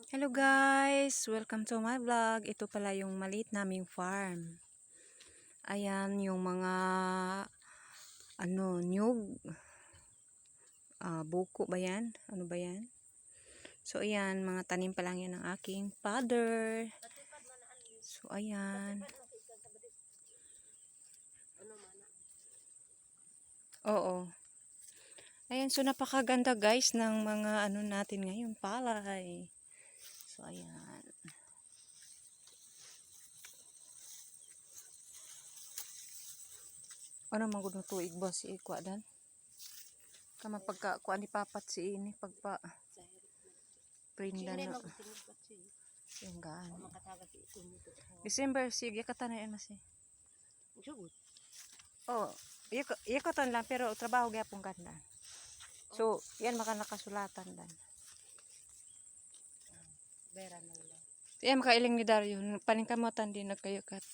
Hello guys! Welcome to my vlog. Ito pala yung maliit naming farm. Ayan yung mga nyug. Buko ba yan? Ano ba yan? So ayan, mga tanim pa lang yan ng aking father. So ayan. Oo. Ayan, so napakaganda guys ng mga natin ngayon, palay. So ayan. Ano magudong tuig ba si Ikwa dan? Kama pagka kuan ni papat si ini pagpa prinda na. Yung gaan. December sige katanayan mas eh. Oh, iya katan lang pero trabaho gyapon ganda. So, yan maka nakasulatan dan. Bera na lang. Yan makailing ni Dario, paningkamutan din nagkayukat.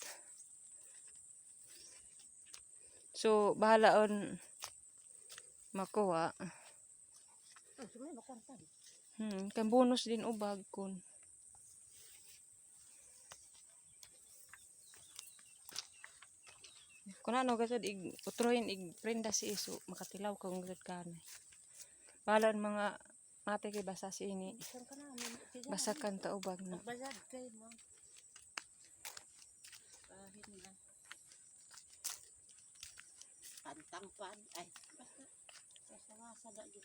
So, bahala on makuha. Kan bonus din ubag kun. Kung ano gasod utrohin prenda si iso makatilaw kung gasod kanay. Bahala on mga mate kay basa si ini. Basa kan ta ubag na. Basad kay mo. Kahit na. Pantang pan ay basta wasa da gid.